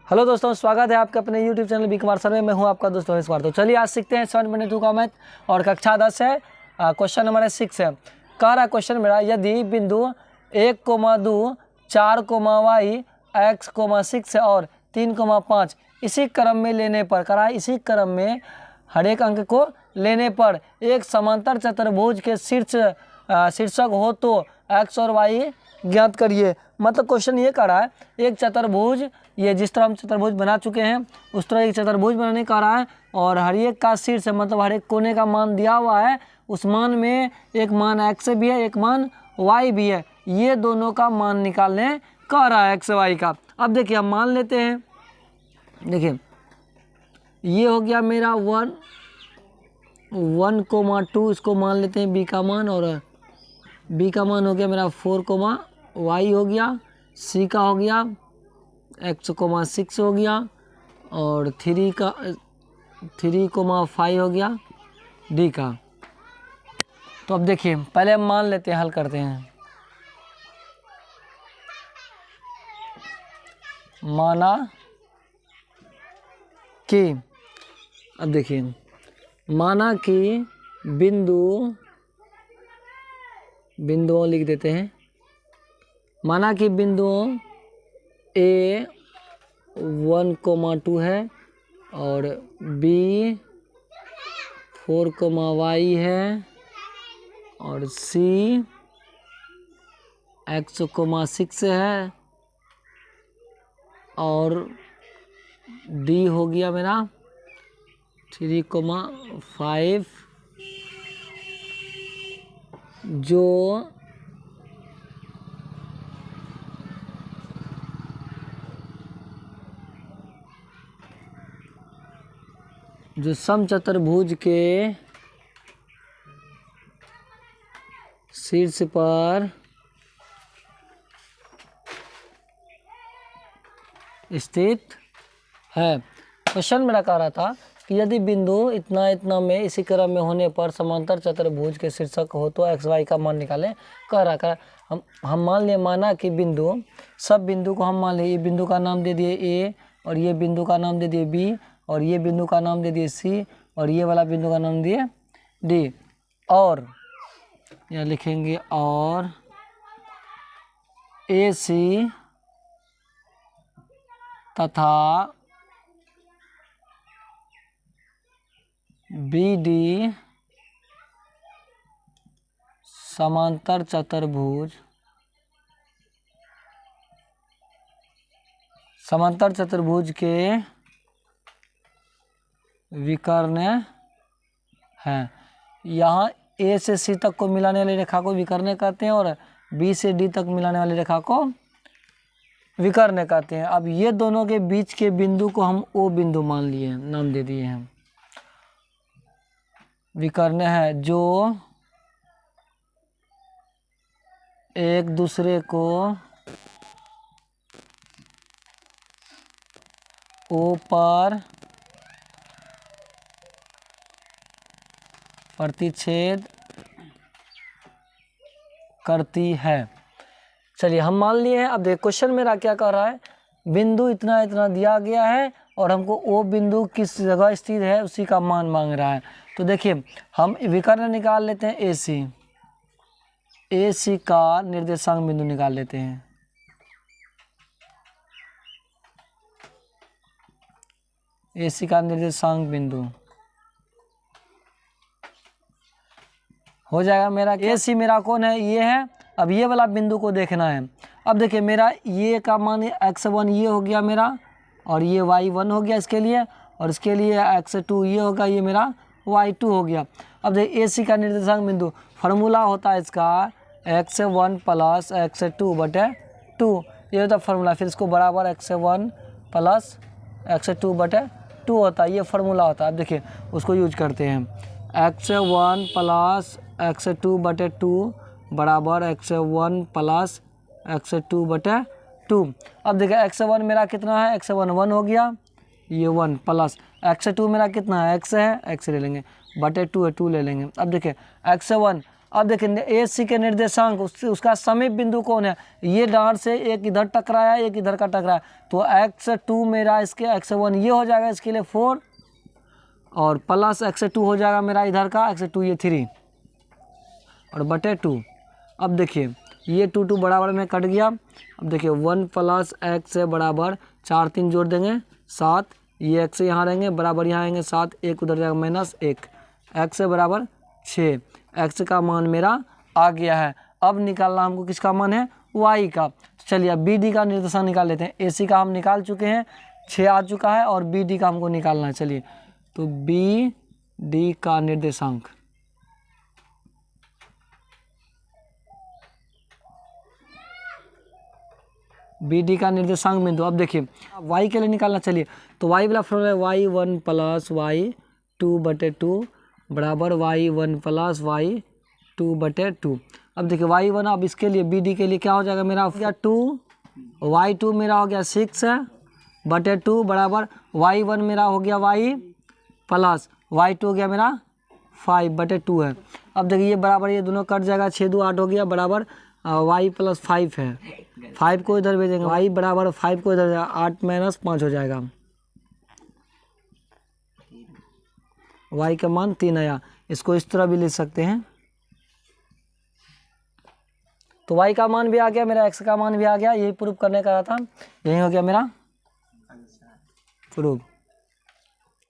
Hello दोस्तों, स्वागत है आपके अपने YouTube channel B Kumar sir में। मैं हूं आपका दोस्त महेश कुमार। तो चलिए आज सीखते हैं 7.2 का मैथ और कक्षा 10 है। क्वेश्चन नंबर 6 है। कह रहा क्वेश्चन मेरा, यदि बिंदु 1,2 4, y x, 6 और 3,5 इसी क्रम में लेने पर, करा इसी क्रम में हर एक अंक को लेने पर एक समांतर चतुर्भुज के शीर्षक हो तो x और y ज्ञात करिए। मतलब क्वेश्चन ये कर रहा है, एक चतुर्भुज, ये जिस तरह हम चतुर्भुज बना चुके हैं उस तरह एक चतुर्भुज बनाने का रहा है और हर एक का शीर्ष मतलब हर एक कोने का मान दिया हुआ है। उस मान में एक मान x भी है, एक मान y भी है। ये दोनों का मान निकालने का रहा है x y का। अब देखिए हम मान लेते हैं। देखिए ये हो गया मेरा 1,2, इसको मान लेते हैं b का मान, और b का मान हो गया मेरा 4, y हो गया, c का हो गया x, 6 हो गया, और 3,5 हो गया d का। तो अब देखिए पहले हम मान लेते हैं, हल करते हैं। माना कि, अब देखिए माना कि बिंदुओं लिख देते हैं। माना कि बिंदुओं A 1,2 है और B 4, y है और C x, 6 है और D हो गया मेरा 3,5, जो समचतुर्भुज के शीर्ष पर स्थित है। क्वेश्चन मेरा कह रहा था कि यदि बिंदु इतना इतना में इसी क्रम में होने पर समांतर चतुर्भुज के शीर्षक हो तो x y का मान निकालें। कह रहा हम मान लिए, माना कि बिंदु, सब बिंदु को हम मान लिए, ये बिंदु का नाम दे दिए A और ये बिंदु का नाम दे दिए B और ये बिंदु का नाम दे दिए C और ये वाला बिंदु का नाम दिए D। और यहाँ लिखेंगे और AC तथा BD समांतर चतुर्भुज के विकर्ण हैं। यहाँ A से C तक को मिलाने वाली रेखा को विकर्ण कहते हैं और B से D तक मिलाने वाली रेखा को विकर्ण कहते हैं। अब ये दोनों के बीच के बिंदु को हम O बिंदु मान लिए हैं, नाम दे दिए हैं। विकर्ण है जो एक दूसरे को O पर प्रतिच्छेद करती है। चलिए हम मान लिए हैं। अब देखिए क्वेश्चन मेरा क्या कह रहा है, बिंदु इतना इतना दिया गया है और हमको वो बिंदु किस जगह स्थित है उसी का मान मांग रहा है। तो देखिए हम विकर्ण निकाल लेते हैं। AC का निर्देशांक बिंदु निकाल लेते हैं। AC का निर्देशांक बिंदु हो जाएगा मेरा, AC मेरा कौन है, ये है। अब ये वाला बिंदु को देखना है। अब देखिए मेरा ये का मान x1 ये हो गया मेरा, और ये y1 हो गया इसके लिए, और इसके लिए x2 ये होगा, ये मेरा y2 हो गया। अब देखिए AC का निर्देशांक बिंदु फार्मूला होता है इसका x1 प्लस x2/2, ये होता है फार्मूला। फिर इसको बराबर x1 प्लस x2/2 होता है, ये फार्मूला होता है। अब देखिए उसको यूज करते हैं। x1 प्लस x2/2 बराबर x1 प्लस x2/2। अब देखिए x1 मेरा कितना है, x1 1 हो गया, ये 1 प्लस x2 मेरा कितना है, x है, x ले लेंगे, बटे 2 है, 2 ले लेंगे। अब देखिए x1 अब देखिए ए सी के निर्देशांक उसका समीप बिंदु कौन है, ये डांट से एक इधर टकराया एक इधर का टकराया, तो x2 मेरा इसके x1 ये हो जाएगा इसके लिए 4 और प्लस x2 हो जाएगा मेरा इधर का x2 ये 3 और बटे 2। अब देखिए ये 2 बराबर में कट गया। अब देखिए 1 प्लस x है बराबर 4 3 जोड़ देंगे 7, ये x यहाँ रहेंगे बराबर यहाँ आएंगे 7, एक उधर जाएगा -1, x है बराबर 6। x का मान मेरा आ गया है। अब निकालना हमको किसका मान है, y का। चलिए अब बी डी का निर्देशांक निकाल लेते हैं। ए सी का हम निकाल चुके हैं 6 आ चुका है और बी डी का हमको निकालना है। चलिए तो बी डी का निर्देशांक बी डी का निर्देशांक बिंदु। अब देखिए y के लिए निकालना। चलिए तो y वाला फॉर्मूला है y1 प्लस y2 बटे 2 बराबर y1 प्लस y2 बटे 2। अब देखिए y1 अब इसके लिए बी डी के लिए क्या हो जाएगा मेरा हो गया 2, y2 मेरा हो गया 6 है बटे 2 बराबर y1 मेरा हो गया y प्लस y2 हो गया मेरा 5 बटे 2 है। अब देखिए ये बराबर ये दोनों कट जाएगा 6 2 8 हो गया बराबर y प्लस 5 है, 5 को इधर भेजेंगे y बराबर 5 को इधर 8 - 5 हो जाएगा, y का मान 3 आया। इसको इस तरह भी लिख सकते हैं। तो y का मान भी आ गया मेरा, x का मान भी आ गया। यही प्रूफ करने का था, यही हो गया मेरा प्रूफ।